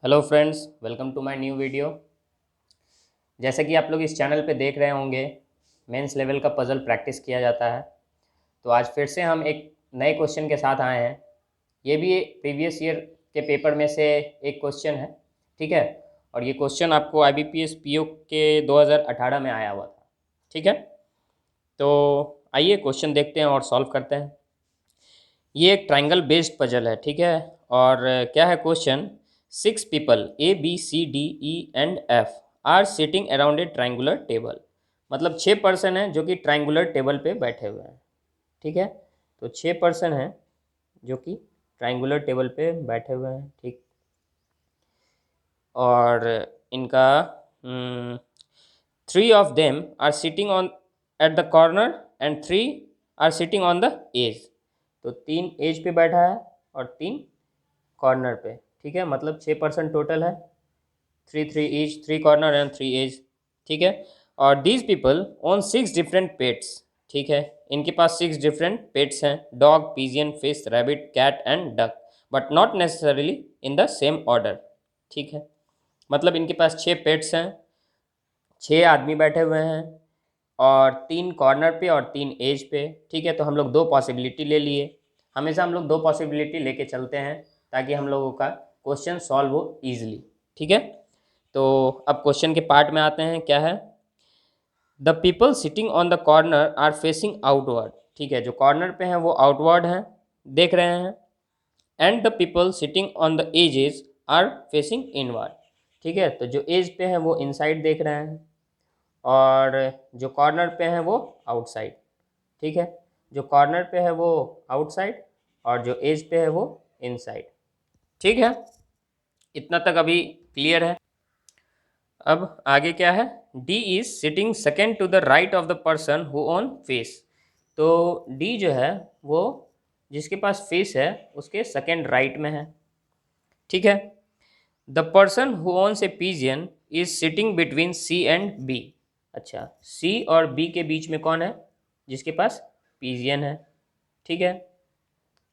Hello friends, welcome to my new video. जैसे कि आप लोग इस चैनल पे देख रहे होंगे, मेंस लेवल का पज़ल प्रैक्टिस किया जाता है। तो आज फिर से हम एक नए क्वेश्चन के साथ आए हैं। ये भी प्रीवियस ईयर के पेपर में से एक क्वेश्चन है, ठीक है। और ये क्वेश्चन आपको IBPS PO के 2018 में आया हुआ था, ठीक है। तो आइए क्वेश्चन देखते हैं और सॉल्व करते हैं। ये एक ट्राइंगल बेस्ड पजल है, ठीक है। और क्या है question? 6 people ABCDE and F are sitting around a triangular table. मतलब 6 पर्सन हैं जो कि ट्राइंगुलर टेबल पे बैठे हुए हैं, ठीक है। तो 6 पर्सन हैं जो कि ट्राइंगुलर टेबल पे बैठे हुए हैं, ठीक। और इनका 3 of them are sitting on at the corner and 3 are sitting on the edge. तो 3 एज पे बैठा है और 3 कॉर्नर पे, ठीक है। मतलब 6 पर्सन टोटल है, 3 ईच, 3 कॉर्नर एंड 3 एज, ठीक है। और these people own 6 different pets, ठीक है। इनके पास 6 डिफरेंट पेट्स हैं: dog, pigeon, fish, rabbit, cat and duck, but not necessarily in the same order, ठीक है। मतलब इनके पास 6 पेट्स हैं, 6 आदमी बैठे हुए हैं और 3 कॉर्नर पे और 3 एज पे, ठीक है। तो हम लोग 2 पॉसिबिलिटी ले लिए। हमेशा हम लोग 2 पॉसिबिलिटी लेके चलते हैं ताकि हम लोगों का क्वेश्चन सॉल्व हो ईजिली, ठीक है। तो अब क्वेश्चन के पार्ट में आते हैं। क्या है? The people sitting on the corner are facing outward, ठीक है। जो कॉर्नर पे हैं वो आउटवर्ड हैं, देख रहे हैं। And the people sitting on the edges are facing inward, ठीक है। तो जो एज पे हैं वो इनसाइड देख रहे हैं और जो कॉर्नर पे हैं वो आउटसाइड, ठीक है। जो कॉर्नर पे है वो आउटसाइड और जो एज पे है वो इनसाइड, ठीक है। इतना तक अभी क्लियर है। अब आगे क्या है? D is sitting second to the right of the person who own fish. तो डी जो है वो जिसके पास फेस है उसके सेकेंड राइट में है, ठीक है। The person who owns a pigeon is sitting between C and B. अच्छा, सी और बी के बीच में कौन है? जिसके पास पिजियन है, ठीक है।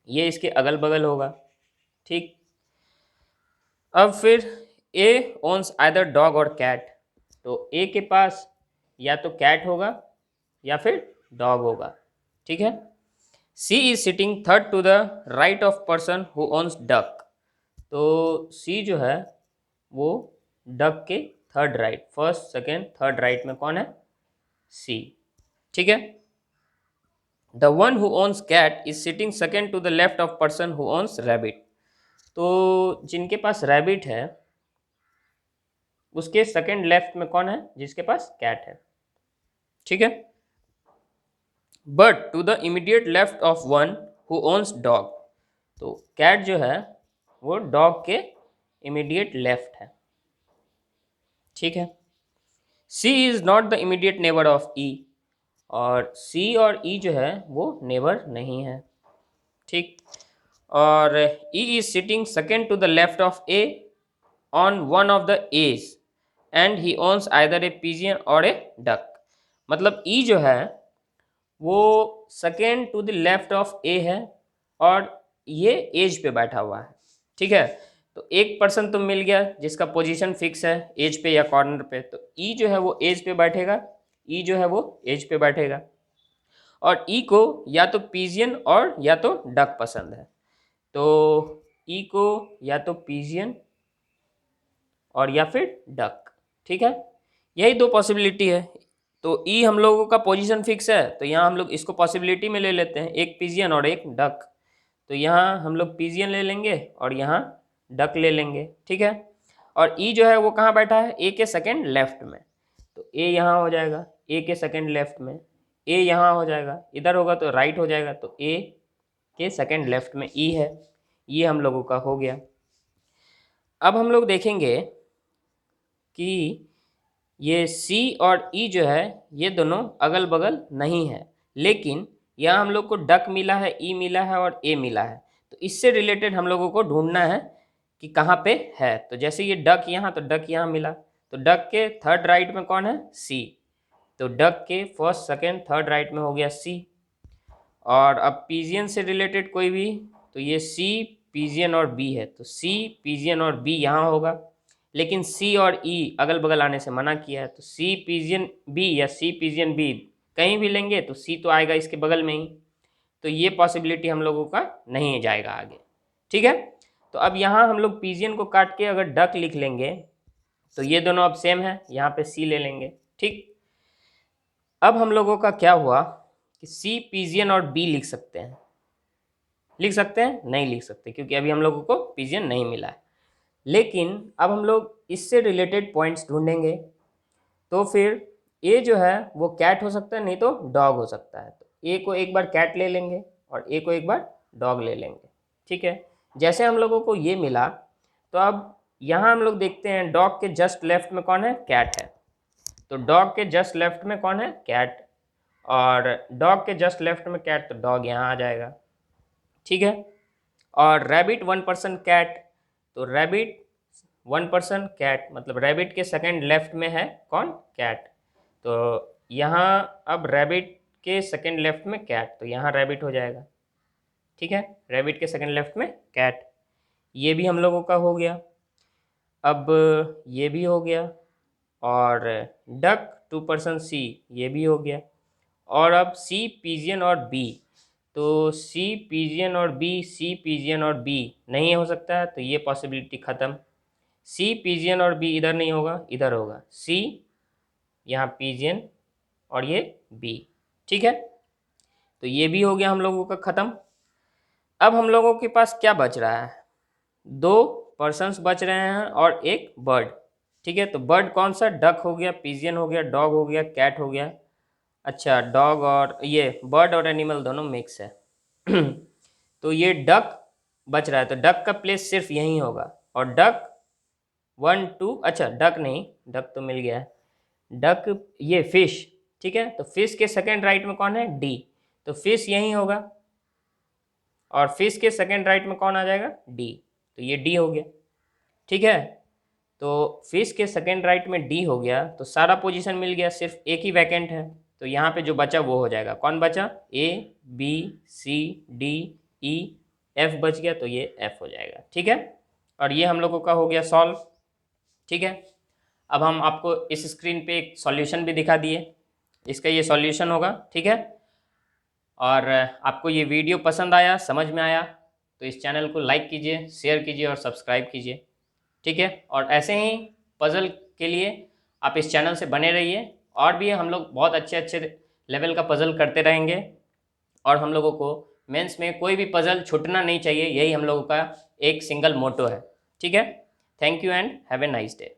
ये इसके अगल बगल होगा, ठीक। अब फिर ए ओन्स आइदर डॉग और कैट। तो ए के पास या तो कैट होगा या फिर डॉग होगा, ठीक है। C is sitting third to the right of person who owns duck. तो सी जो है वो डक के third right, first second third right में कौन है? सी, ठीक है। The one who owns cat is sitting second to the left of person who owns rabbit. तो जिनके पास रैबिट है उसके सेकेंड लेफ्ट में कौन है? जिसके पास कैट है, ठीक है। But to the immediate left of one who owns dog. तो कैट जो है वो डॉग के इमीडिएट लेफ्ट है, ठीक है। C is not the immediate neighbour of E. और सी और ई जो है वो नेबर नहीं है, ठीक। और E is sitting second to the left of A on one of the edge and he owns either a pigeon or a duck. मतलब ई जो है वो second to the left of A है और ये एज पे बैठा हुआ है, ठीक है। तो एक पर्सन तो मिल गया जिसका पोजीशन फिक्स है एज पे या कॉर्नर पे। तो ई जो है वो एज पे बैठेगा, ई जो है वो एज पे बैठेगा। और ई को या तो पिजियन और या तो डक पसंद है। तो ई को या तो पिजियन और या फिर डक, ठीक है। यही 2 पॉसिबिलिटी है। तो ई हम लोगों का पोजीशन फिक्स है तो यहाँ हम लोग इसको पॉसिबिलिटी में ले लेते हैं, एक पिजियन और एक डक। तो यहाँ हम लोग पिजियन ले लेंगे और यहाँ डक ले लेंगे, ठीक है। और ई जो है वो कहाँ बैठा है? ए के सेकेंड लेफ्ट में। तो ए यहाँ हो जाएगा, ए के सेकेंड लेफ्ट में। ए यहाँ हो जाएगा, इधर होगा तो राइट हो जाएगा। तो ए के सेकेंड लेफ्ट में ई है। ये हम लोगों का हो गया। अब हम लोग देखेंगे कि ये सी और ई जो है ये दोनों अगल बगल नहीं है, लेकिन यहाँ हम लोग को डक मिला है, ई मिला है और ए मिला है। तो इससे रिलेटेड हम लोगों को ढूंढना है कि कहाँ पे है। तो जैसे ये डक यहाँ, तो डक यहाँ मिला। तो डक के थर्ड राइट में कौन है? सी। तो डक के फर्स्ट सेकेंड थर्ड राइट में हो गया सी। और अब पिजियन से रिलेटेड कोई भी, तो ये सी पीजियन और बी है, तो सी पीजियन और बी यहाँ होगा, लेकिन सी और ई अगल बगल आने से मना किया है, तो सी पीजियन बी या सी पीजियन बी कहीं भी लेंगे तो सी तो आएगा इसके बगल में ही, तो ये पॉसिबिलिटी हम लोगों का नहीं जाएगा आगे। ठीक है, तो अब यहाँ हम लोग पीजियन को काट के अगर डक लिख लेंगे तो ये दोनों अब सेम है, यहाँ पे सी ले लेंगे। ठीक, अब हम लोगों का क्या हुआ कि सी पीजियन और बी लिख सकते हैं, लिख सकते हैं? नहीं लिख सकते, क्योंकि अभी हम लोगों को पीजियन नहीं मिला है। लेकिन अब हम लोग इससे रिलेटेड पॉइंट्स ढूंढेंगे, तो फिर ए जो है वो कैट हो सकता है, नहीं तो डॉग हो सकता है। तो ए को एक बार कैट ले लेंगे और ए को एक बार डॉग ले लेंगे। ठीक है, जैसे हम लोगों को ये मिला, तो अब यहाँ हम लोग देखते हैं डॉग के जस्ट लेफ्ट में कौन है? कैट है। तो डॉग के जस्ट लेफ्ट में कौन है? कैट, और डॉग के जस्ट लेफ्ट में कैट, तो डॉग यहाँ आ जाएगा। ठीक है, और रैबिट 1% कैट, तो रैबिट 1% कैट, मतलब रैबिट के सेकंड लेफ्ट में है कौन? कैट। तो यहाँ अब रैबिट के सेकंड लेफ्ट में कैट, तो यहाँ रैबिट हो जाएगा। ठीक है, रैबिट के सेकंड लेफ्ट में कैट, ये भी हम लोगों का हो गया। अब ये भी हो गया, और डक 2% सी, ये भी हो गया। और अब सी पीजियन और बी, तो सी पीजियन और बी, सी पीजियन और बी नहीं हो सकता है, तो ये पॉसिबिलिटी ख़त्म। सी पीजियन और बी इधर नहीं होगा, इधर होगा सी, यहाँ पीजियन और ये बी। ठीक है, तो ये भी हो गया हम लोगों का ख़त्म। अब हम लोगों के पास क्या बच रहा है? 2 पर्सन्स बच रहे हैं और एक बर्ड। ठीक है, तो बर्ड कौन सा? डक हो गया, पीजियन हो गया, डॉग हो गया, कैट हो गया। अच्छा, डॉग और ये बर्ड और एनिमल दोनों मिक्स है। तो ये डक बच रहा है, तो डक का प्लेस सिर्फ यहीं होगा, और डक 1 2, अच्छा डक नहीं, डक तो मिल गया है, डक ये फिश। ठीक है, तो फिश के सेकंड राइट में कौन है? डी, तो फिश यहीं होगा, और फिश के सेकंड राइट में कौन आ जाएगा? डी, तो ये डी हो गया। ठीक है, तो फिश के सेकंड राइट में डी हो गया, तो सारा पोजीशन मिल गया, सिर्फ एक ही वैकेंट है, तो यहाँ पे जो बचा वो हो जाएगा। कौन बचा? A B C D E F बच गया, तो ये एफ हो जाएगा। ठीक है, और ये हम लोगों का हो गया सॉल्व। ठीक है, अब हम आपको इस स्क्रीन पे एक सॉल्यूशन भी दिखा दिए, इसका ये सॉल्यूशन होगा। ठीक है, और आपको ये वीडियो पसंद आया, समझ में आया, तो इस चैनल को लाइक कीजिए, शेयर कीजिए और सब्सक्राइब कीजिए। ठीक है, और ऐसे ही पज़ल के लिए आप इस चैनल से बने रहिए, और भी हम लोग बहुत अच्छे अच्छे लेवल का पज़ल करते रहेंगे, और हम लोगों को मेंस में कोई भी पज़ल छूटना नहीं चाहिए, यही हम लोगों का एक सिंगल मोटो है। ठीक है, thank you and have a nice day.